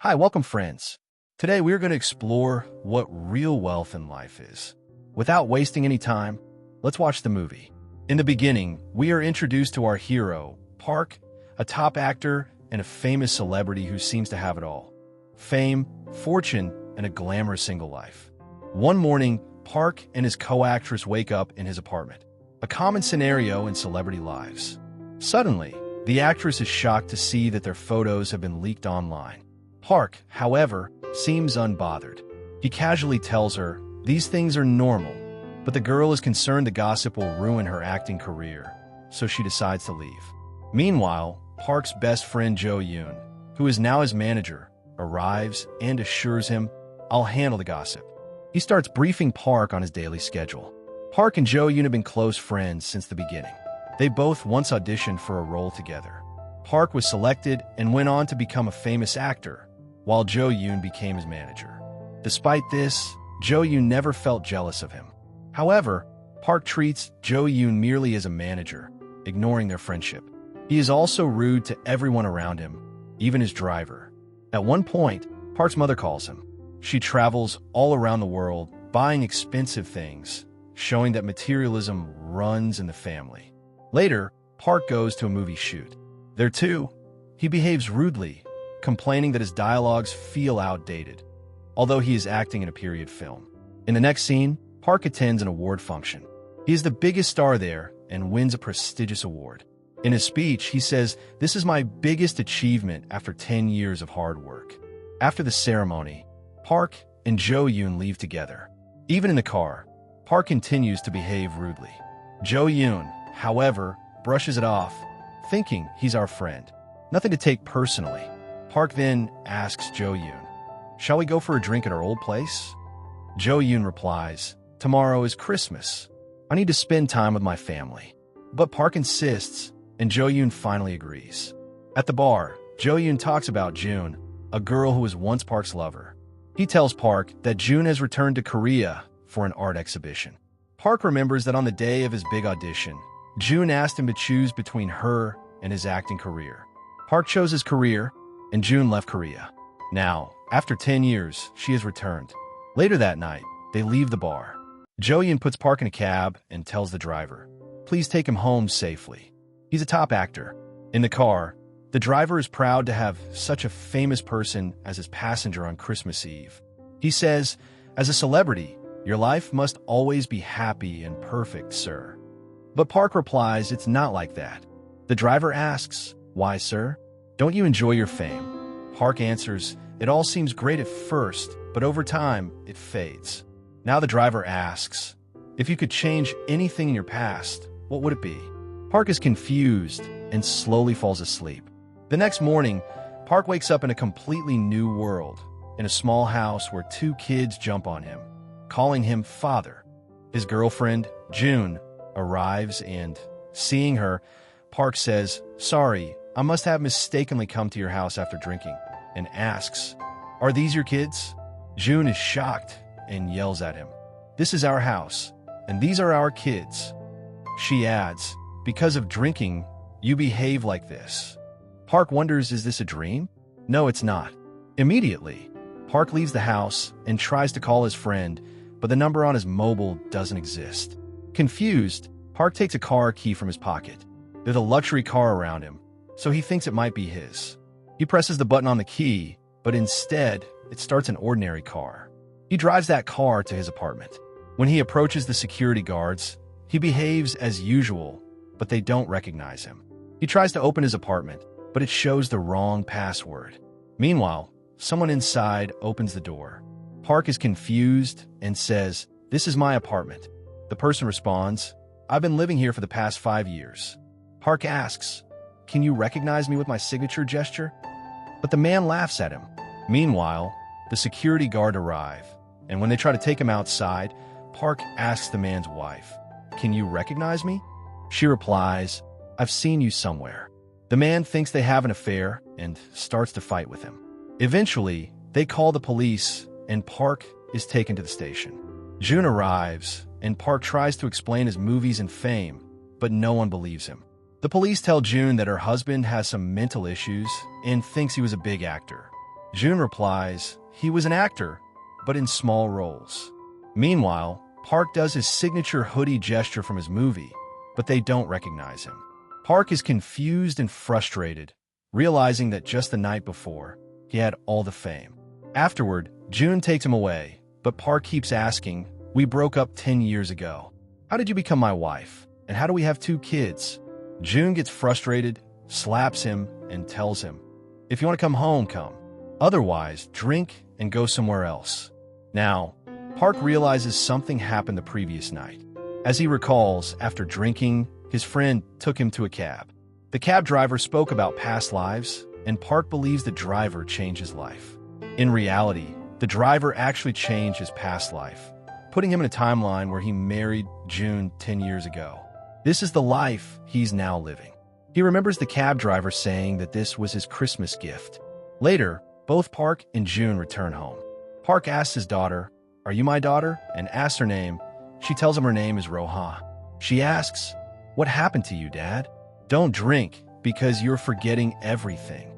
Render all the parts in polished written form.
Hi, welcome friends. Today we're going to explore what real wealth in life is. Without wasting any time, let's watch the movie. In the beginning, we are introduced to our hero, Park, a top actor and a famous celebrity who seems to have it all. Fame, fortune, and a glamorous single life. One morning, Park and his co-actress wake up in his apartment, a common scenario in celebrity lives. Suddenly, the actress is shocked to see that their photos have been leaked online. Park, however, seems unbothered. He casually tells her, these things are normal, but the girl is concerned the gossip will ruin her acting career, so she decides to leave. Meanwhile, Park's best friend Jo Yoon, who is now his manager, arrives and assures him, I'll handle the gossip. He starts briefing Park on his daily schedule. Park and Jo Yoon have been close friends since the beginning. They both once auditioned for a role together. Park was selected and went on to become a famous actor, while Jo Yoon became his manager. Despite this, Jo Yoon never felt jealous of him. However, Park treats Jo Yoon merely as a manager, ignoring their friendship. He is also rude to everyone around him, even his driver. At one point, Park's mother calls him. She travels all around the world, buying expensive things, showing that materialism runs in the family. Later, Park goes to a movie shoot. There too, he behaves rudely, complaining that his dialogues feel outdated, although he is acting in a period film. In the next scene, Park attends an award function. He is the biggest star there and wins a prestigious award. In his speech, he says, "This is my biggest achievement after 10 years of hard work." After the ceremony, Park and Jo Yoon leave together. Even in the car, Park continues to behave rudely. Jo Yoon, however, brushes it off, thinking he's our friend. Nothing to take personally. Park then asks Jo Yoon, shall we go for a drink at our old place? Jo Yoon replies, tomorrow is Christmas. I need to spend time with my family. But Park insists, and Jo Yoon finally agrees. At the bar, Jo Yoon talks about June, a girl who was once Park's lover. He tells Park that June has returned to Korea for an art exhibition. Park remembers that on the day of his big audition, June asked him to choose between her and his acting career. Park chose his career, and June left Korea. Now, after 10 years, she has returned. Later that night, they leave the bar. Jo Yoon puts Park in a cab and tells the driver, please take him home safely. He's a top actor. In the car, the driver is proud to have such a famous person as his passenger on Christmas Eve. He says, as a celebrity, your life must always be happy and perfect, sir. But Park replies, it's not like that. The driver asks, why, sir? Don't you enjoy your fame? Park answers, it all seems great at first, but over time, it fades. Now the driver asks, if you could change anything in your past, what would it be? Park is confused and slowly falls asleep. The next morning, Park wakes up in a completely new world, in a small house where two kids jump on him, calling him father. His girlfriend, June, arrives and, seeing her, Park says, sorry, I must have mistakenly come to your house after drinking, and asks, are these your kids? June is shocked and yells at him, this is our house, and these are our kids. She adds, because of drinking, you behave like this. Park wonders, is this a dream? No, it's not. Immediately, Park leaves the house and tries to call his friend, but the number on his mobile doesn't exist. Confused, Park takes a car key from his pocket. There's a luxury car around him, so he thinks it might be his. He presses the button on the key, but instead, it starts an ordinary car. He drives that car to his apartment. When he approaches the security guards, he behaves as usual, but they don't recognize him. He tries to open his apartment, but it shows the wrong password. Meanwhile, someone inside opens the door. Park is confused and says, this is my apartment. The person responds, I've been living here for the past 5 years. Park asks, can you recognize me with my signature gesture? But the man laughs at him. Meanwhile, the security guard arrive, and when they try to take him outside, Park asks the man's wife, can you recognize me? She replies, I've seen you somewhere. The man thinks they have an affair and starts to fight with him. Eventually, they call the police and Park is taken to the station. June arrives and Park tries to explain his movies and fame, but no one believes him. The police tell June that her husband has some mental issues and thinks he was a big actor. June replies, he was an actor, but in small roles. Meanwhile, Park does his signature hoodie gesture from his movie, but they don't recognize him. Park is confused and frustrated, realizing that just the night before, he had all the fame. Afterward, June takes him away, but Park keeps asking, we broke up 10 years ago. How did you become my wife? And how do we have 2 kids? June gets frustrated, slaps him, and tells him, if you want to come home, come. Otherwise, drink and go somewhere else. Now, Park realizes something happened the previous night. As he recalls, after drinking, his friend took him to a cab. The cab driver spoke about past lives, and Park believes the driver changed his life. In reality, the driver actually changed his past life, putting him in a timeline where he married June 10 years ago. This is the life he's now living. He remembers the cab driver saying that this was his Christmas gift. Later, both Park and June return home. Park asks his daughter, are you my daughter? And asks her name. She tells him her name is Roha. She asks, what happened to you, Dad? Don't drink, because you're forgetting everything.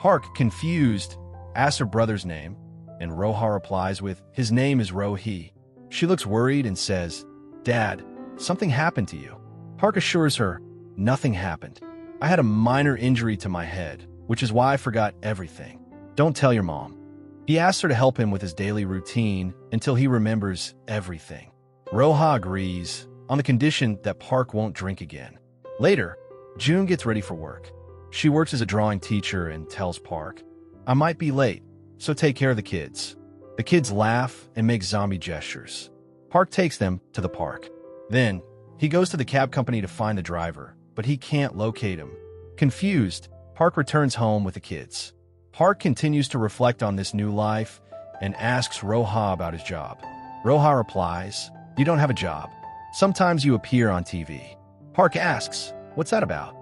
Park, confused, asks her brother's name, and Roha replies with, his name is Rohi. She looks worried and says, Dad, something happened to you. Park assures her, nothing happened. I had a minor injury to my head, which is why I forgot everything. Don't tell your mom. He asks her to help him with his daily routine until he remembers everything. Roha agrees, on the condition that Park won't drink again. Later, June gets ready for work. She works as a drawing teacher and tells Park, I might be late, so take care of the kids. The kids laugh and make zombie gestures. Park takes them to the park. Then, he goes to the cab company to find the driver, but he can't locate him. Confused, Park returns home with the kids. Park continues to reflect on this new life and asks Roha about his job. Roha replies, you don't have a job. Sometimes you appear on TV. Park asks, what's that about?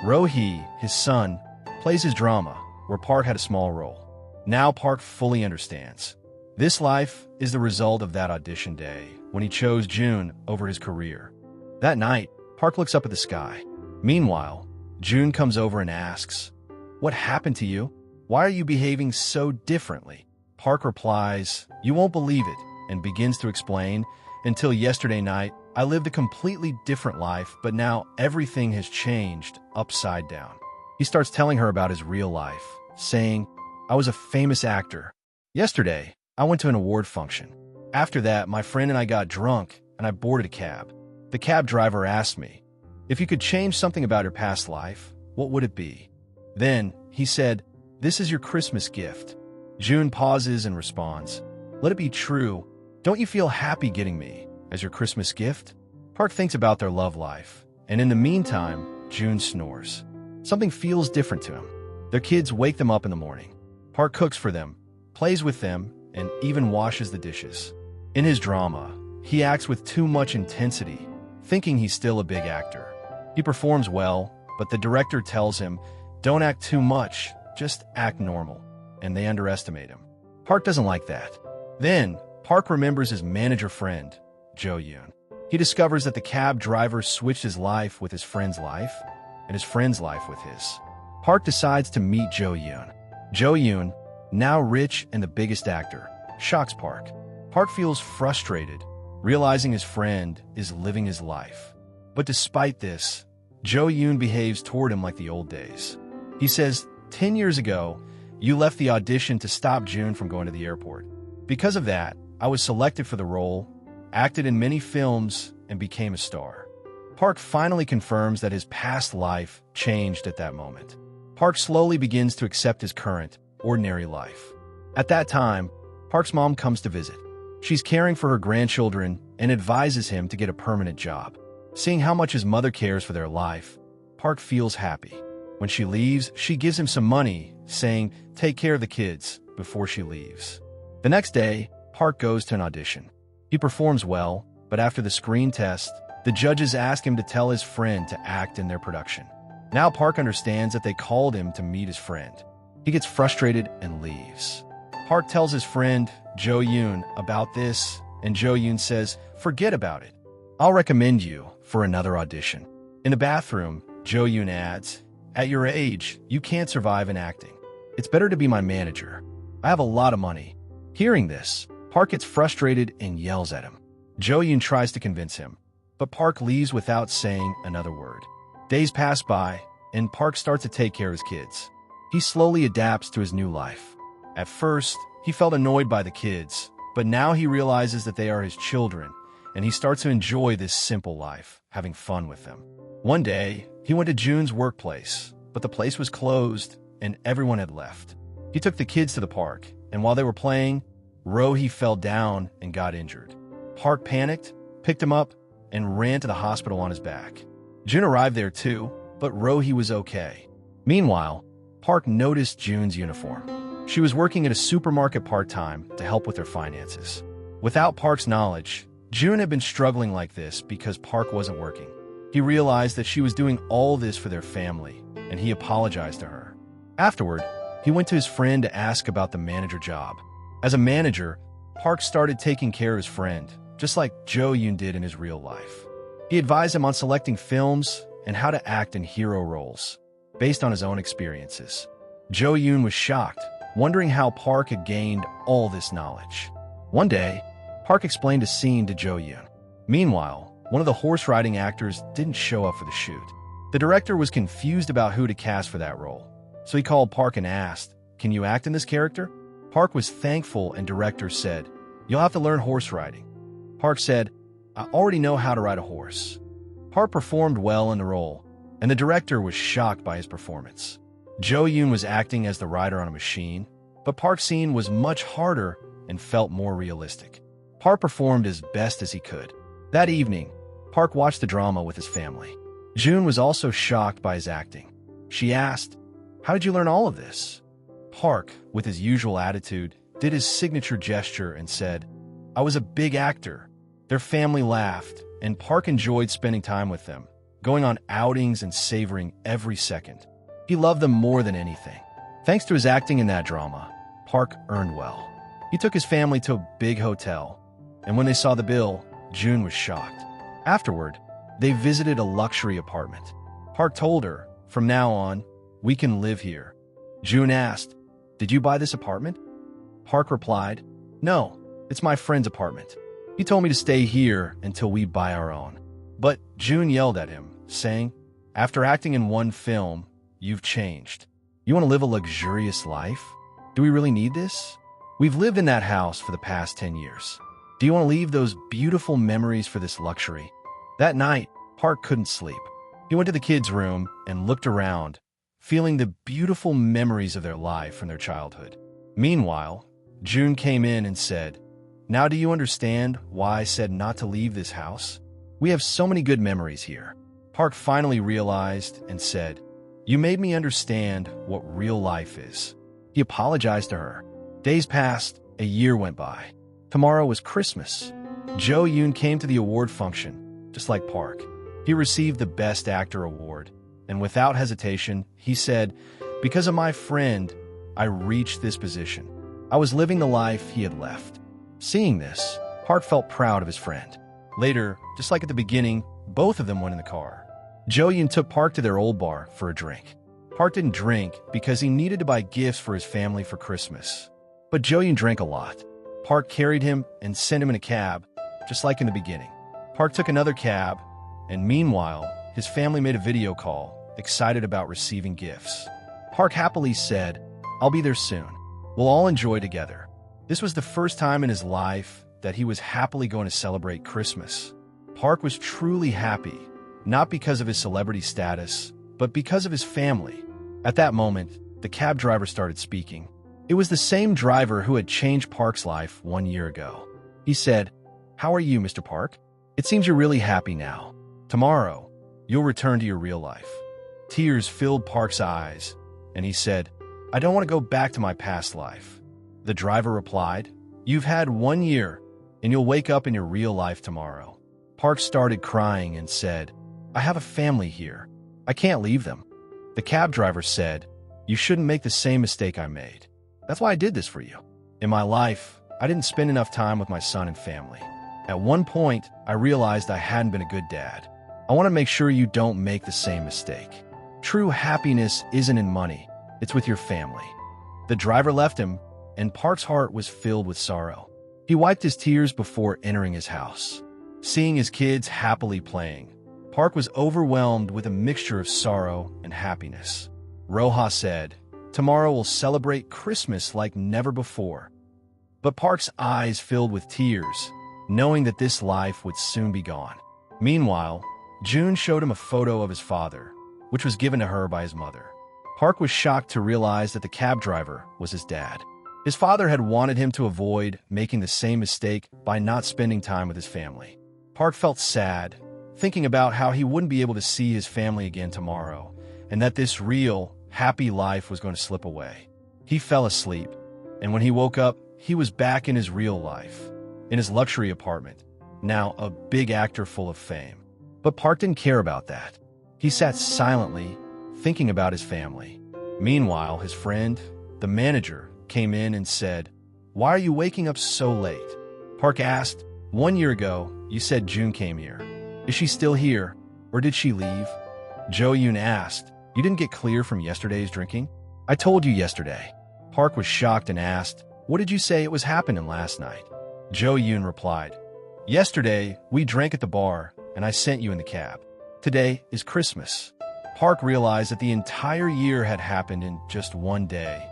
Rohi, his son, plays his drama, where Park had a small role. Now Park fully understands. This life is the result of that audition day when he chose June over his career. That night, Park looks up at the sky. Meanwhile, June comes over and asks, what happened to you? Why are you behaving so differently? Park replies, you won't believe it, and begins to explain, until yesterday night, I lived a completely different life, but now everything has changed upside down. He starts telling her about his real life, saying, I was a famous actor. Yesterday, I went to an award function. After that, my friend and I got drunk, and I boarded a cab. The cab driver asked me, if you could change something about your past life, what would it be? Then, he said, this is your Christmas gift. June pauses and responds, let it be true. Don't you feel happy getting me as your Christmas gift? Park thinks about their love life, and in the meantime, June snores. Something feels different to him. Their kids wake them up in the morning. Park cooks for them, plays with them, and even washes the dishes. In his drama, he acts with too much intensity, thinking he's still a big actor. He performs well, but the director tells him, don't act too much, just act normal, and they underestimate him. Park doesn't like that. Then, Park remembers his manager friend, Jo Yoon. He discovers that the cab driver switched his life with his friend's life, and his friend's life with his. Park decides to meet Jo Yoon. Jo Yoon, now rich and the biggest actor, shocks Park. Park feels frustrated, realizing his friend is living his life. But despite this, Jo Yoon behaves toward him like the old days. He says, 10 years ago, you left the audition to stop June from going to the airport. Because of that, I was selected for the role, acted in many films, and became a star. Park finally confirms that his past life changed at that moment. Park slowly begins to accept his current, ordinary life. At that time, Park's mom comes to visit. She's caring for her grandchildren and advises him to get a permanent job. Seeing how much his mother cares for their life, Park feels happy. When she leaves, she gives him some money, saying, take care of the kids, before she leaves. The next day, Park goes to an audition. He performs well, but after the screen test, the judges ask him to tell his friend to act in their production. Now Park understands that they called him to meet his friend. He gets frustrated and leaves. Park tells his friend, Jo Yoon, about this, and Jo Yoon says, forget about it. I'll recommend you for another audition. In the bathroom, Jo Yoon adds, at your age, you can't survive in acting. It's better to be my manager. I have a lot of money. Hearing this, Park gets frustrated and yells at him. Jo-yoon tries to convince him, but Park leaves without saying another word. Days pass by, and Park starts to take care of his kids. He slowly adapts to his new life. At first, he felt annoyed by the kids, but now he realizes that they are his children, and he starts to enjoy this simple life, having fun with them. One day, he went to Jun's workplace, but the place was closed, and everyone had left. He took the kids to the park, and while they were playing, Rohee fell down and got injured. Park panicked, picked him up, and ran to the hospital on his back. Jun arrived there too, but Rohee was okay. Meanwhile, Park noticed Jun's uniform. She was working at a supermarket part-time to help with their finances. Without Park's knowledge, Jun had been struggling like this because Park wasn't working. He realized that she was doing all this for their family, and he apologized to her. Afterward, he went to his friend to ask about the manager job. As a manager, Park started taking care of his friend, just like Jo-yoon did in his real life. He advised him on selecting films and how to act in hero roles, based on his own experiences. Jo-yoon was shocked, wondering how Park had gained all this knowledge. One day, Park explained a scene to Jo-yoon. Meanwhile, one of the horse-riding actors didn't show up for the shoot. The director was confused about who to cast for that role, so he called Park and asked, "Can you act in this character?" Park was thankful, and director said, "You'll have to learn horse riding." Park said, "I already know how to ride a horse." Park performed well in the role, and the director was shocked by his performance. Jo-yoon was acting as the rider on a machine, but Park's scene was much harder and felt more realistic. Park performed as best as he could. That evening, Park watched the drama with his family. Jun was also shocked by his acting. She asked, "How did you learn all of this?" Park, with his usual attitude, did his signature gesture and said, "I was a big actor." Their family laughed, and Park enjoyed spending time with them, going on outings and savoring every second. He loved them more than anything. Thanks to his acting in that drama, Park earned well. He took his family to a big hotel, and when they saw the bill, Jun was shocked. Afterward, they visited a luxury apartment. Park told her, "From now on, we can live here." Jun asked, "Did you buy this apartment?" Park replied, "No, it's my friend's apartment. He told me to stay here until we buy our own." But Jun yelled at him, saying, "After acting in one film, you've changed. You want to live a luxurious life? Do we really need this? We've lived in that house for the past 10 years. Do you want to leave those beautiful memories for this luxury?" That night, Park couldn't sleep. He went to the kids' room and looked around, feeling the beautiful memories of their life from their childhood. Meanwhile, Jun came in and said, "Now do you understand why I said not to leave this house? We have so many good memories here." Park finally realized and said, "You made me understand what real life is." He apologized to her. Days passed, a year went by. Tomorrow was Christmas. Jo-yoon came to the award function, just like Park. He received the Best Actor award, and without hesitation, he said, "Because of my friend, I reached this position. I was living the life he had left." Seeing this, Park felt proud of his friend. Later, just like at the beginning, both of them went in the car. Jo-yoon took Park to their old bar for a drink. Park didn't drink because he needed to buy gifts for his family for Christmas. But Jo-yoon drank a lot. Park carried him and sent him in a cab, just like in the beginning. Park took another cab, and meanwhile, his family made a video call, excited about receiving gifts. Park happily said, "I'll be there soon. We'll all enjoy together." This was the first time in his life that he was happily going to celebrate Christmas. Park was truly happy, not because of his celebrity status, but because of his family. At that moment, the cab driver started speaking. It was the same driver who had changed Park's life 1 year ago. He said, "How are you, Mr. Park? It seems you're really happy now. Tomorrow, you'll return to your real life." Tears filled Park's eyes, and he said, "I don't want to go back to my past life." The driver replied, "You've had 1 year, and you'll wake up in your real life tomorrow." Park started crying and said, "I have a family here. I can't leave them." The cab driver said, "You shouldn't make the same mistake I made. That's why I did this for you. In my life, I didn't spend enough time with my son and family. At one point, I realized I hadn't been a good dad. I want to make sure you don't make the same mistake. True happiness isn't in money, it's with your family." The driver left him, and Park's heart was filled with sorrow. He wiped his tears before entering his house. Seeing his kids happily playing, Park was overwhelmed with a mixture of sorrow and happiness. Roja said, "Tomorrow we'll celebrate Christmas like never before." But Park's eyes filled with tears, knowing that this life would soon be gone. Meanwhile, June showed him a photo of his father, which was given to her by his mother. Park was shocked to realize that the cab driver was his dad. His father had wanted him to avoid making the same mistake by not spending time with his family. Park felt sad, thinking about how he wouldn't be able to see his family again tomorrow, and that this real, happy life was going to slip away. He fell asleep, and when he woke up, he was back in his real life, in his luxury apartment, now a big actor full of fame. But Park didn't care about that. He sat silently, thinking about his family. Meanwhile, his friend, the manager, came in and said, "Why are you waking up so late?" Park asked, "1 year ago, you said June came here. Is she still here, or did she leave?" Jo Yoon asked, "You didn't get clear from yesterday's drinking?" "I told you yesterday." Park was shocked and asked, "What did you say it was happening last night?" Jo Yoon replied, "Yesterday, we drank at the bar, and I sent you in the cab. Today is Christmas." Park realized that the entire year had happened in just one day,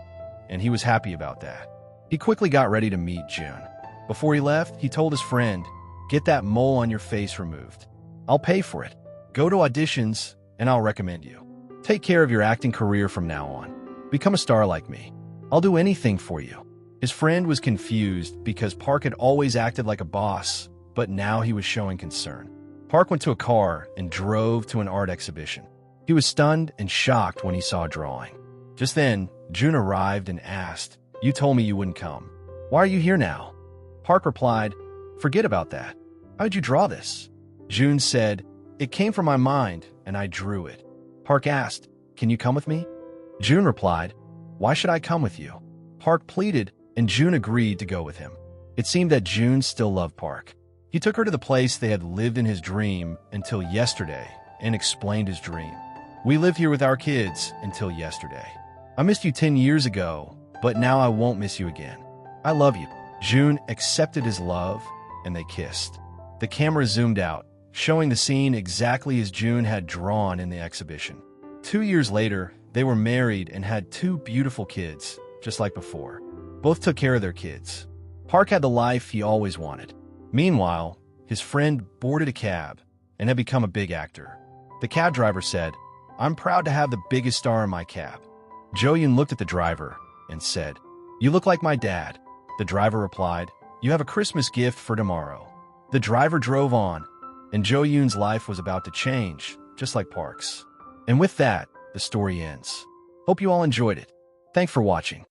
and he was happy about that. He quickly got ready to meet June. Before he left, he told his friend, "Get that mole on your face removed. I'll pay for it. Go to auditions, and I'll recommend you. Take care of your acting career from now on. Become a star like me. I'll do anything for you." His friend was confused because Park had always acted like a boss, but now he was showing concern. Park went to a car and drove to an art exhibition. He was stunned and shocked when he saw a drawing. Just then, June arrived and asked, "You told me you wouldn't come. Why are you here now?" Park replied, "Forget about that. How did you draw this?" June said, "It came from my mind, and I drew it." Park asked, "Can you come with me?" June replied, "Why should I come with you?" Park pleaded, and June agreed to go with him. It seemed that June still loved Park. He took her to the place they had lived in his dream until yesterday and explained his dream. "We lived here with our kids until yesterday. I missed you 10 years ago, but now I won't miss you again. I love you." June accepted his love, and they kissed. The camera zoomed out, showing the scene exactly as June had drawn in the exhibition. 2 years later, they were married and had 2 beautiful kids, just like before. Both took care of their kids. Park had the life he always wanted. Meanwhile, his friend boarded a cab and had become a big actor. The cab driver said, "I'm proud to have the biggest star in my cab." Jo Yoon looked at the driver and said, "You look like my dad." The driver replied, "You have a Christmas gift for tomorrow." The driver drove on, and Jo Yoon's life was about to change, just like Park's. And with that, the story ends. Hope you all enjoyed it. Thanks for watching.